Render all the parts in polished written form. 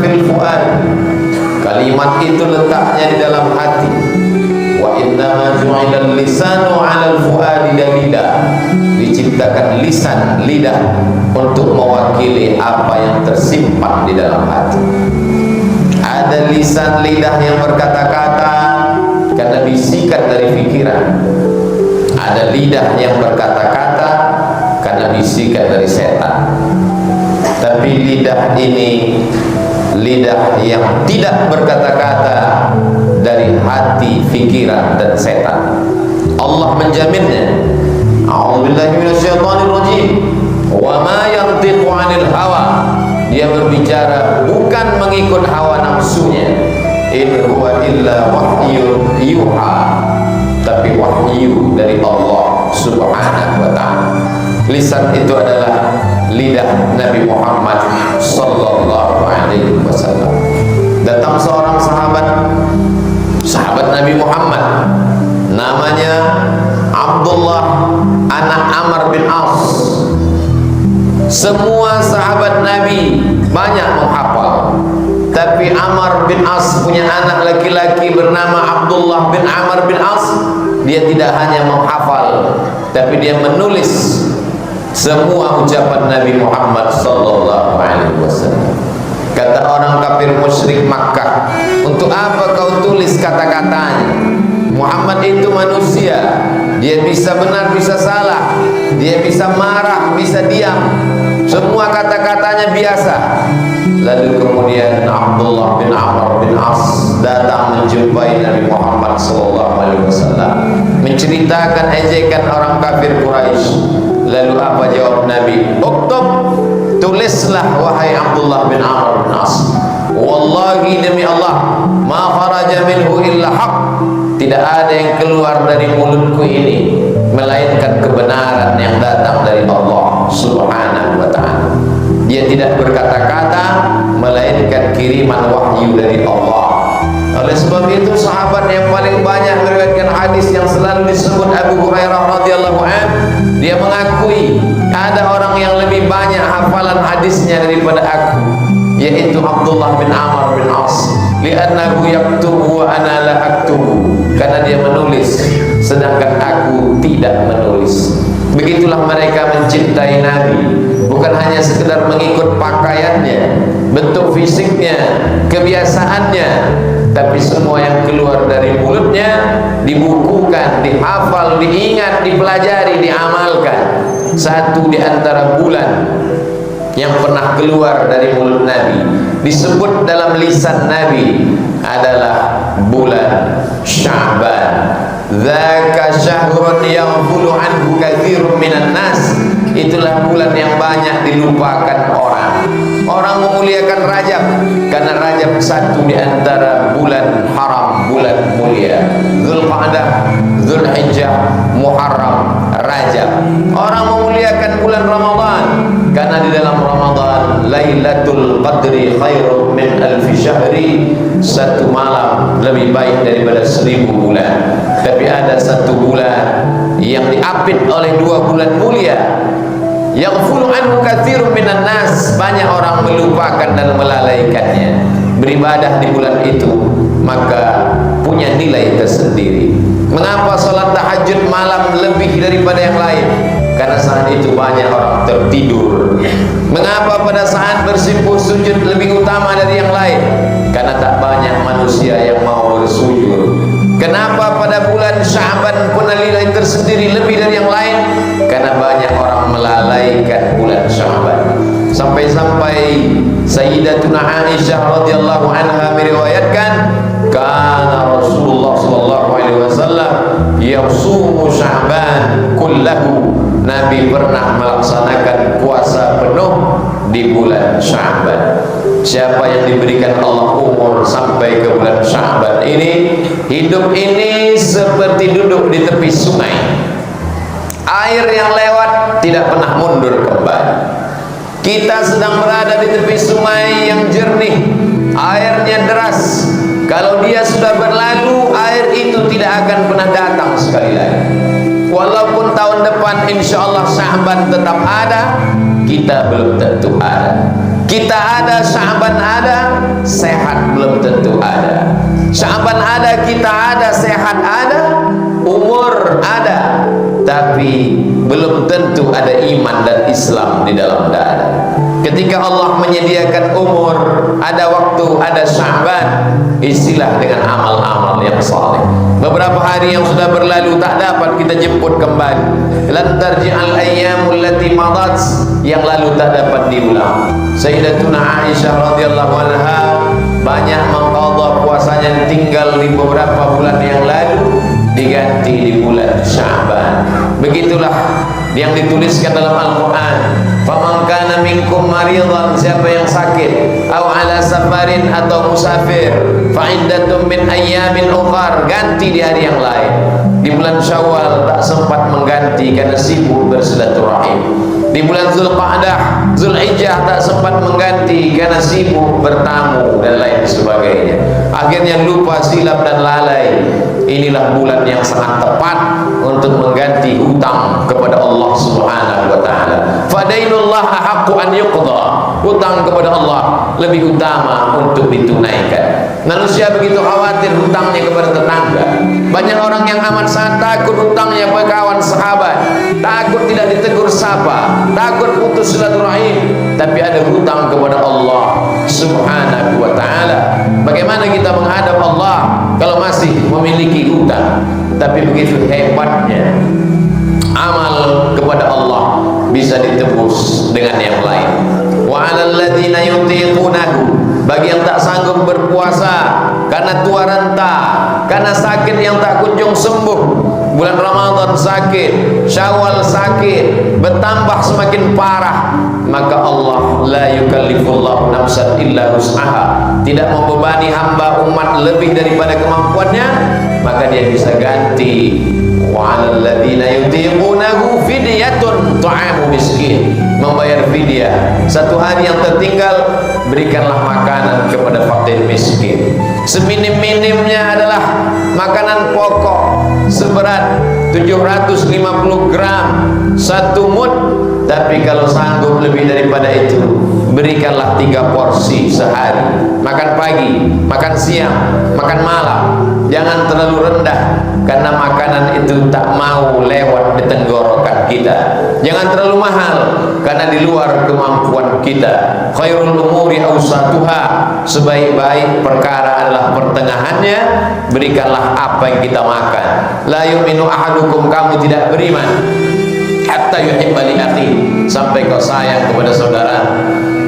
fil fuad. Kalimat itu letaknya di dalam hati. Wa innama ju'ilal lisanu 'alal fuadi dalila. Diciptakan lisan, lidah, untuk mewakili apa yang tersimpan di dalam hati. Ada lisan, lidah yang berkata-kata karena bisikan dari pikiran. Ada lidah yang berkata-kata karena bisikan dari setan. Tapi lidah ini lidah yang tidak berkata-kata dari hati, pikiran, dan setan. Allah menjaminnya. A'udzubillahi minasyaitonirrajim. Wa ma yantiqu 'anil hawa. Dia berbicara bukan mengikut hawa nafsunya. In huwa illa wahyun yuha. Tapi wahyu dari Allah Subhanahu wa ta'ala. Lisan itu adalah lidah Nabi Muhammad sallallahu alaihi wasallam. Datang seorang sahabat Nabi Muhammad, namanya Abdullah anak Amr bin As. Semua sahabat Nabi banyak menghafal, tapi Amr bin As punya anak laki-laki bernama Abdullah bin Amr bin As. Dia tidak hanya menghafal, tapi dia menulis semua ucapan Nabi Muhammad sallallahu alaihi wasallam. Kata orang kafir musyrik Makkah, untuk apa kau tulis kata-katanya? Muhammad itu manusia, dia bisa benar, bisa salah, dia bisa marah, bisa diam, semua kata-katanya biasa. Lalu kemudian Abdullah bin Amr bin As datang menjumpai Nabi Muhammad SAW, menceritakan ejekan orang kafir Quraisy. Lalu apa jawab Nabi? Uktub, tulislah wahai Abdullah bin Amr bin As. Wallahi demi Allah, ma kharaja minhu illa haq. Tidak ada yang keluar dari mulutku ini melainkan kebenaran yang datang dari Allah Subhanahu wa ta'ala. Dia tidak berkata-kata melainkan kiriman wahyu dari Allah. Oleh sebab itu sahabat yang paling banyak meriwayatkan hadis yang selalu disebut Abu Hurairah radhiyallahu anhu, dia mengakui ada orang yang lebih banyak hafalan hadisnya daripada aku, yaitu Abdullah bin Amr bin As. Li'annahu yaktubu wa ana la aktubu. Karena dia menulis sedangkan aku tidak menulis. Begitulah mereka mencintai Nabi, bukan hanya sekedar mengikut pakaiannya, bentuk fisiknya, kebiasaannya, tapi semua yang keluar dari mulutnya dibukukan, dihafal, diingat, dipelajari, diamalkan. Satu di antara bulan yang pernah keluar dari mulut Nabi, disebut dalam lisan Nabi, adalah bulan Sya'ban. Dzaka syahrun yaghfulu anhu katsirun minan nas. Itulah bulan yang banyak dilupakan orang. Orang memuliakan Rajab karena Rajab satu di antara bulan haram, bulan mulia. Dzulqa'dah, Dzulhijjah, Muharram, Rajab. Orang memuliakan bulan Ramadan karena di dalam Ramadan Lailatul Qadri khairum min alfi syahri. Satu malam lebih baik daripada 1000 bulan. Tapi ada satu bulan yang diapit oleh 2 bulan mulia. Yaghfulu anhu katsirun minan nas. Banyak orang melupakan dan melalaikannya. Beribadah di bulan itu maka punya nilai tersendiri. Mengapa salat tahajud malam lebih daripada yang lain? Karena saat itu banyak orang tertidur. Mengapa pada saat bersimpuh sujud lebih utama dari yang lain? Karena tak banyak manusia yang mau bersujud. Kenapa pada bulan Sya'ban punya nilai tersendiri lebih dari yang lain? Karena banyak orang melalaikan bulan Sya'ban. Sampai-sampai Sayyidatuna Aisyah radhiyallahu anha meriwayatkan, kana Rasulullah sallallahu alaihi wasallam yasumu Sya'ban kullahu. Nabi pernah melaksanakan puasa penuh di bulan Sya'ban. Siapa yang diberikan Allah umur sampai ke bulan Sya'ban ini, hidup ini seperti duduk di tepi sungai. Air yang lewat tidak pernah mundur kembali. Kita sedang berada di tepi sungai yang jernih, airnya deras. Kalau dia sudah berlalu, air itu tidak akan pernah datang sekali lagi. Walaupun tahun depan insya Allah Sya'ban tetap ada, kita belum tentu ada. Kita ada, Sya'ban ada, sehat belum tentu ada. Sya'ban ada, kita ada, sehat ada, umur ada, tapi belum tentu ada iman dan Islam di dalam dada. Ketika Allah menyediakan umur, ada waktu, ada Sya'ban, isilah dengan amal-amal yang saleh. Beberapa hari yang sudah berlalu tak dapat kita jemput kembali. Lan tarji'al ayyamul lati madat, yang lalu tak dapat diulang. Sayyidatuna Aisyah radhiyallahu anha banyak mengqadha puasanya yang tinggal di beberapa bulan yang lalu diganti di bulan Sya'ban. Begitulah yang dituliskan dalam Al-Quran. Faman kana minkum maridan, siapa yang sakit, atau ala safarin, atau musafir, fa iddatun min ayyamin ukhar, ganti di hari yang lain. Di bulan Syawal tak sempat mengganti karena sibuk bersilaturahim. Di bulan Zulqa'dah, Zulhijjah tak sempat mengganti karena sibuk bertamu dan lain sebagainya. Akhirnya lupa, silap dan lalai. Inilah bulan yang sangat tepat untuk mengganti hutang kepada Allah Subhanahu wa taala. Fadainullah ahaqqu an yuqda. Hutang kepada Allah lebih utama untuk ditunaikan. Manusia begitu khawatir hutangnya kepada tetangga. Banyak orang yang amat sangat takut hutangnya kepada kawan sahabat, takut tidak ditegur sapa, takut putus silaturahim, tapi ada hutang kepada Allah Subhanahu wa taala. Bagaimana kita menghadap Allah kalau masih memiliki hutang? Tapi begitu hebatnya amal kepada Allah bisa ditebus dengan yang lain. Wa 'alal ladzina yutiqunahu, bagi yang tak sanggup berpuasa karena tua renta, karena sakit yang tak kunjung sembuh, bulan Ramadan sakit, Syawal sakit, bertambah semakin parah, maka Allah la yukallifullahu nafsan illa wus'aha, tidak membebani hamba umat lebih daripada kemampuannya, maka dia bisa ganti. Wa 'alal ladzina yutiqunahu fidyatun ta'amu miskin, membayar fidyah, satu hari yang tertinggal berikanlah makanan kepada fakir miskin. Seminim-minimnya adalah makanan pokok seberat 750 gram satu mud. Tapi kalau sanggup lebih daripada itu, berikanlah 3 porsi sehari. Makan pagi, makan siang, makan malam. Jangan terlalu rendah, karena makanan itu tak mau lewat di tenggorokan kita. Jangan terlalu mahal, karena di luar kemampuan kita. Khairul umuri awsatuha, sebaik-baik perkara adalah pertengahannya. Berikanlah apa yang kita makan. La yu'minu ahadukum, kamu tidak beriman hatta yuhibba li akhi, sampai kau sayang kepada saudara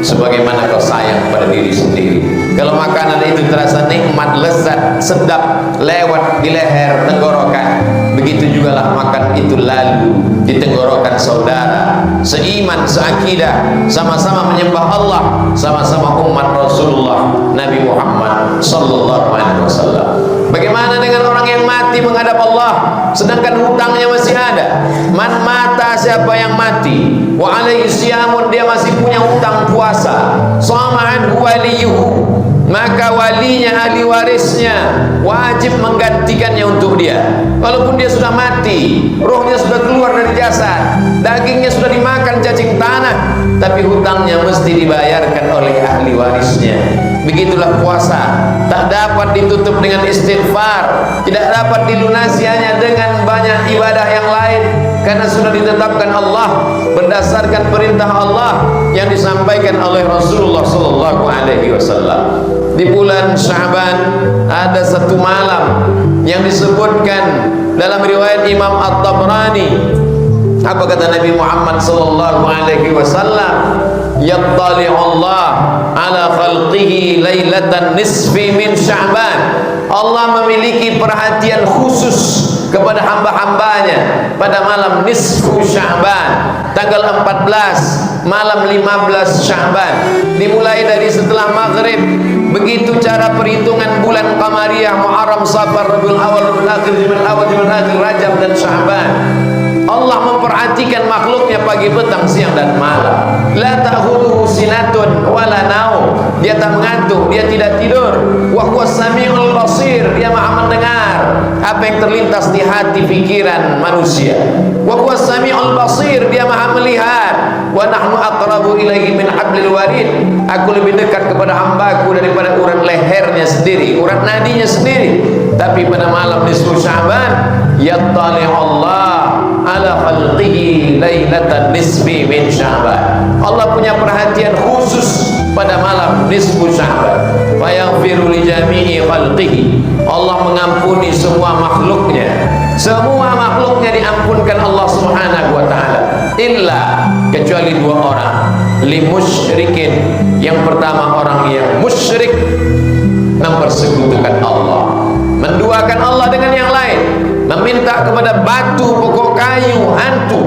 sebagaimana kau sayang kepada diri sendiri. Kalau makanan itu terasa nikmat, lezat, sedap, lewat di leher tenggorokan, begitu jugalah makan itu lalu di tenggorokan saudara seiman, seakidah, sama-sama menyembah Allah, sama-sama umat Rasulullah Nabi Muhammad sallallahu alaihi wasallam. Bagaimana dengan orang yang mati menghadap Allah sedangkan hutangnya masih ada? Man mata, siapa yang mati, wa alaihi siyamun, dia masih punya hutang puasa, sama'an waliyuhu, maka walinya, ahli warisnya wajib menggantikannya untuk dia. Walaupun dia sudah mati, rohnya sudah keluar dari jasad, dagingnya sudah dimakan cacing tanah, tapi hutangnya mesti dibayarkan oleh ahli warisnya. Begitulah puasa, tak dapat ditutup dengan istighfar, tidak dapat dilunasi hanya dengan banyak ibadah yang lain, karena sudah ditetapkan Allah berdasarkan perintah Allah yang disampaikan oleh Rasulullah sallallahu alaihi wasallam. Di bulan Sya'ban ada satu malam yang disebutkan dalam riwayat Imam At-Tabrani. Apa kata Nabi Muhammad sallallahu alaihi wasallam? Yattali'u Allah ala khalqihi lailatan nisfi min Sya'ban. Allah memiliki perhatian khusus kepada hamba-hambanya pada malam nisfu Sya'ban, tanggal 14 malam 15 Sya'ban, dimulai dari setelah maghrib. Begitu cara perhitungan bulan Qamariyah, Muharram, Safar, Rabiul Awal, Rabiul Akhir, Jumadil Awal, Jumadil Akhir, Rajab dan Sya'ban. Allah memperhatikan makhluknya pagi, petang, siang dan malam. La ta'khudhuhu sinatun wala naum, dia tak mengantuk, dia tidak tidur. Wa huwas samiul basir, dia maha mendengar apa yang terlintas di hati pikiran manusia. Wa huwas samiul basir, dia maha melihat. Wa nahnu aqrabu ilaihi min hablil warid, aku lebih dekat kepada hambaku daripada urat lehernya sendiri, urat nadinya sendiri. Tapi pada malam nisfu Sya'ban, yattali Allah ala khalqihi lailatan nisfi min Sya'ban, Allah punya perhatian khusus pada malam nisfu Sya'ban. Fa yaghfiru li jami'i khalqihi, Allah mengampuni semua makhluknya. Semua makhluknya diampunkan Allah Subhanahu wa ta'ala, illa, kecuali dua orang, li musyrikin, yang pertama orang yang musyrik, mempersekutukan Allah, menduakan Allah dengan yang lain, meminta kepada batu, pokok kayu, hantu,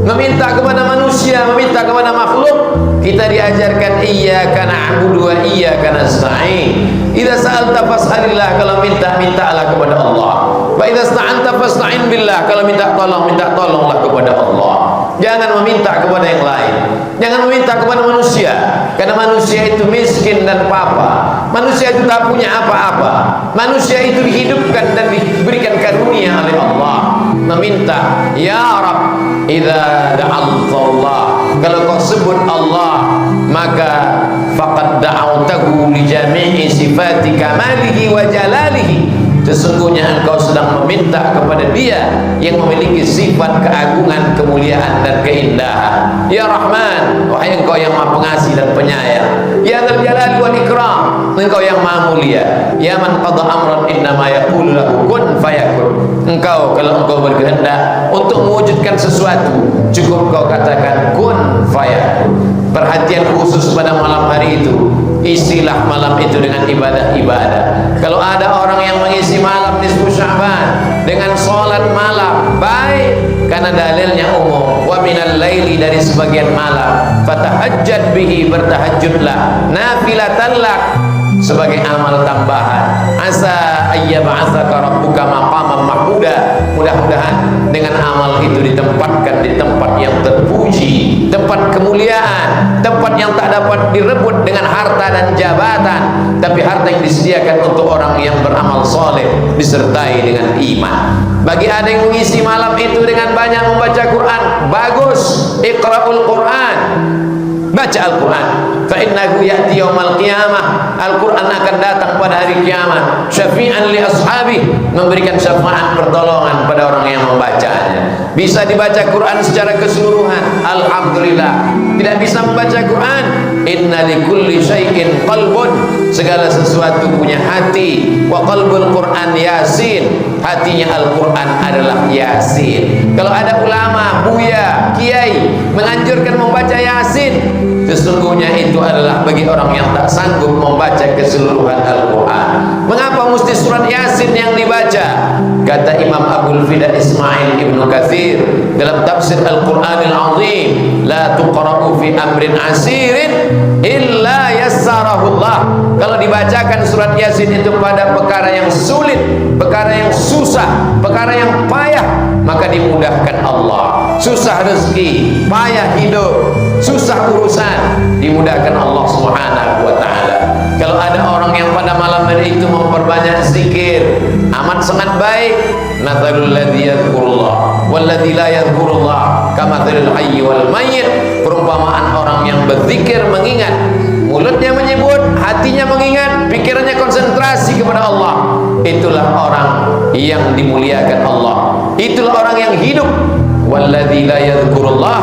meminta kepada manusia, meminta kepada makhluk. Kita diajarkan iyyaka na'budu wa iyyaka nasta'in. Idza sa'alta fas'alillah, kalau minta, mintalah kepada Allah. Wa idza sta'anta fasta'in billah, kalau minta tolong, minta tolonglah kepada Allah. Jangan meminta kepada yang lain, jangan meminta kepada manusia, karena manusia itu miskin dan papa. Manusia itu tak punya apa-apa. Manusia itu dihidupkan dan diberikan karunia oleh Allah. Meminta, ya Rabb, idza da'altallah, kalau kau sebut Allah, maka faqad da'awtahu li jami'i sifati kamalihi wa jalalihi, sesungguhnya engkau sedang meminta kepada Dia yang memiliki sifat keagungan, kemuliaan dan keindahan. Ya Rahman, wahai engkau yang maha pengasih dan penyayang. Ya Dzal Jalali wal Ikram, engkau yang maha mulia. Ya man qada amran innama yaqulu lahu kun fayakun, engkau kalau engkau berkehendak untuk mewujudkan sesuatu, cukup kau katakan kun fayakun. Perhatian khusus pada malam hari itu, isilah malam itu dengan ibadah-ibadah. Kalau ada orang yang mengisi malam nisfu Sya'ban dengan sholat malam, baik, karena dalilnya umum. Wa minal laili, dari sebagian malam, fatahajjad bihi, bertahajudlah, nafilatan lak, sebagai amal tambahan. Asa ayyab'atsaka rabbuka maqaman mahmuda, mudah-mudahan dengan amal itu ditempatkan di tempat yang terpuji, tempat kemuliaan, tempat yang tak dapat direbut dengan harta dan jabatan, tapi harta yang disediakan untuk orang yang beramal soleh disertai dengan iman. Bagi ada yang mengisi malam itu dengan banyak membaca Quran, bagus. Iqra'ul Quran, baca Al-Quran. Fa innahu ya'ti yaumal qiyamah, Al-Quran akan datang pada hari kiamat, syafi'an li ashabi, memberikan syafaat pertolongan pada orang yang membacanya. Bisa dibaca Quran secara keseluruhan, alhamdulillah. Tidak bisa membaca Quran, inna likulli syai'in qalbun, segala sesuatu punya hati. Wa qalbul Quran Yasin, hatinya Al-Quran adalah Yasin. Kalau ada ulama, buya, kiai menganjurkan membaca Yasin, sesungguhnya itu adalah bagi orang yang tak sanggup membaca keseluruhan Al-Quran. Mengapa mesti surat Yasin yang dibaca? Kata Imam Abul Fida Ismail Ibn Katsir dalam tafsir Al-Quranil Azim, la tuqra'u fi amrin asirin illa yassarahullah. Kalau dibacakan surat Yasin itu pada perkara yang sulit, perkara yang susah, perkara yang payah, maka dimudahkan Allah. Susah rezeki, payah hidup, susah urusan, dimudahkan Allah Subhanahu wa ta'ala. Kalau ada orang yang pada malam hari itu memperbanyak zikir, amat sangat baik. Mathalul ladzi yadhkurullah wal ladzi la yadhkurullah kamathalil hayyi wal mayyit, perumpamaan orang yang berzikir, mengingat, mulutnya menyebut, hatinya mengingat, pikirannya konsentrasi kepada Allah, itulah orang yang dimuliakan Allah, itulah orang yang hidup. Walladzi la yadhkurullah,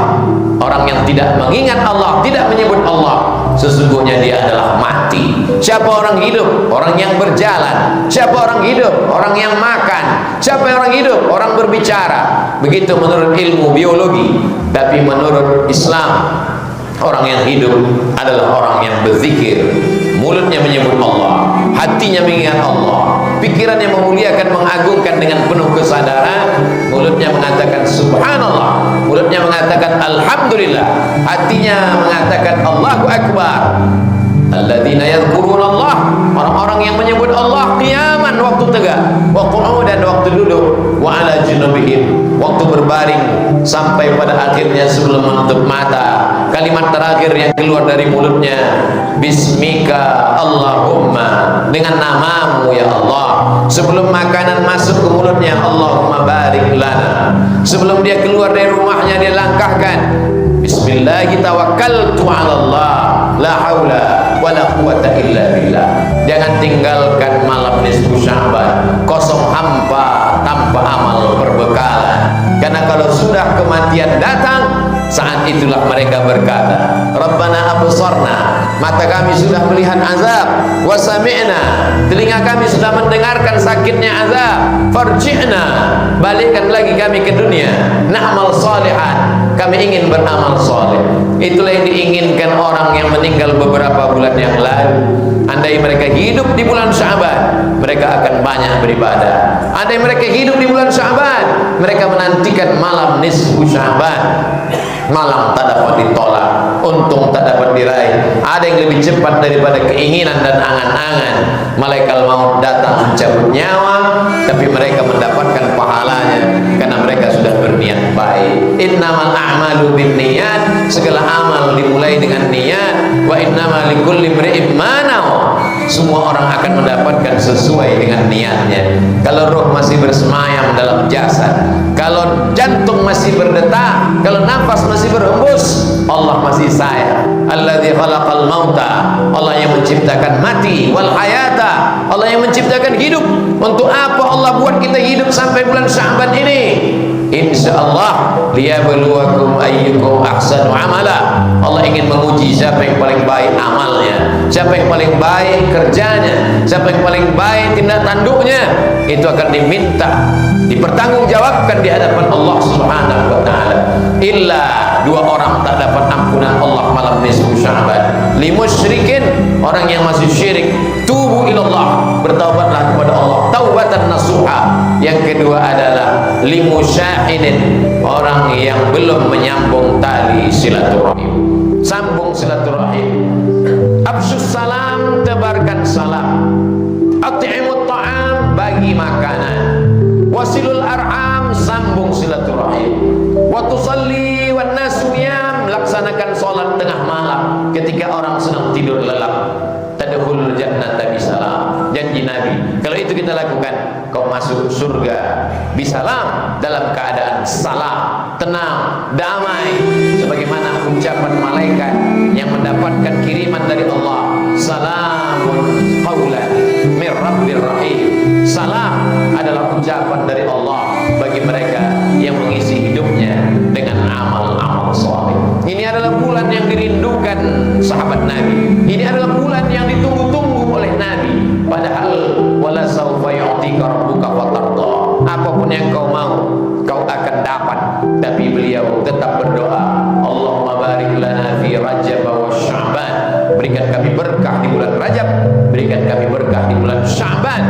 orang yang tidak mengingat Allah, tidak menyebut Allah, sesungguhnya dia adalah mati. Siapa orang hidup? Orang yang berjalan. Siapa orang hidup? Orang yang makan. Siapa orang hidup? Orang berbicara. Begitu menurut ilmu biologi. Tapi menurut Islam, orang yang hidup adalah orang yang berzikir, mulutnya menyebut Allah, hatinya mengingat Allah, pikirannya memuliakan, mengagungkan dengan penuh kesadaran, mulutnya mengatakan subhanallah, mulutnya mengatakan alhamdulillah, hatinya mengatakan Allahu Akbar. Alladzina yadhkurunallah, orang-orang yang menyebut Allah qiyaman, waktu tegak, wa qu'udan, waktu duduk, wa ala junubihim, waktu berbaring, sampai pada akhirnya sebelum menutup mata, kalimat terakhir yang keluar dari mulutnya, Bismika Allahumma, dengan namamu ya Allah. Sebelum makanan masuk ke mulutnya, Allahumma barik lana. Sebelum dia keluar dari rumahnya, dia langkahkan, Bismillah tawakkaltu ala Allah, la haula wala quwata illa billah. Jangan tinggalkan malam nisfu Sya'ban kosong hampa tanpa amal perbekalan. Karena kalau sudah kematian datang, saat itulah mereka berkata, Rabbana absarna, mata kami sudah melihat azab, wa sami'na, telinga kami sudah mendengarkan sakitnya azab, farji'na, balikkan lagi kami ke dunia, na'mal salihan, kami ingin beramal saleh. Itulah yang diinginkan orang yang meninggal beberapa bulan yang lalu. Andai mereka hidup di bulan Sya'ban, mereka akan banyak beribadah. Andai mereka hidup di bulan Sya'ban, mereka menantikan malam nisfu Sya'ban. Malam tak dapat ditolak, untung tak dapat diraih. Ada yang lebih cepat daripada keinginan dan angan-angan. Malaikat maut datang mencabut nyawa, tapi mereka mendapatkan pahalanya karena mereka sudah berniat baik. Innamal a'malu binniyat, segala amal dimulai dengan niat. Wa innamal likulli imri'in ma nawa, semua orang akan mendapatkan sesuai dengan niatnya. Kalau roh masih bersemayam dalam jasad, kalau jantung masih berdetak, kalau nafas masih berhembus, Allah masih sayang. Alladzi khalaqal mauta, Allah yang menciptakan mati, wal hayata, Allah yang menciptakan hidup. Untuk apa Allah buat kita hidup sampai bulan Sya'ban ini? Insyaallah liyabluwakum ayyukum ahsanu amala. Allah ingin menguji siapa yang paling baik amalnya, siapa yang paling baik kerjanya, siapa yang paling baik tindak tanduknya. Itu akan diminta, dipertanggungjawabkan di hadapan Allah Subhanahu wa taala. Illa dua orang tak dapat ampunan Allah malam nisfu Sya'ban. Limusyrikin, orang yang masih syirik, tubu ilallah, bertaubatlah kepada Allah taubatan nasuha. Yang kedua adalah limusyahidin, orang yang belum menyambung tali silaturahim. Sambung silaturahim. Absus salam, tebarkan salam. At'imut ta'am, bagi makanan. Wasilul arham, sambung silaturahim. Wa tusalli wan nasu niyam, laksanakan salat tengah malam ketika orang sedang tidur lelap. Tadkhulul jannata bisalam, janji Nabi. Kalau itu kita lakukan, kau masuk surga bisalam, dalam keadaan salam, tenang, damai, sebagaimana ucapan malaikat yang mendapatkan kiriman dari Allah, salamun qaulan mir rabbir rahim. Salam adalah ucapan dari Allah bagi mereka yang mengisi hidupnya dengan amal-amal saleh. Ini adalah bulan yang dirindukan sahabat Nabi. Ini adalah bulan yang ditunggu-tunggu oleh Nabi. Padahal wala saufa yu'tika rabbuka fatarda, apapun yang kau mau kau akan dapat. Tapi beliau tetap berdoa, Allahumma barik lana fi Rajab wa Sya'ban, berikan kami berkah di bulan Rajab, berikan kami berkah di bulan Sya'ban.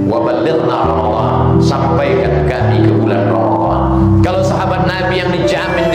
Wa ballighna Ramadan, sampaikan kami ke bulan Ramadan. Kalau sahabat Nabi yang dijamin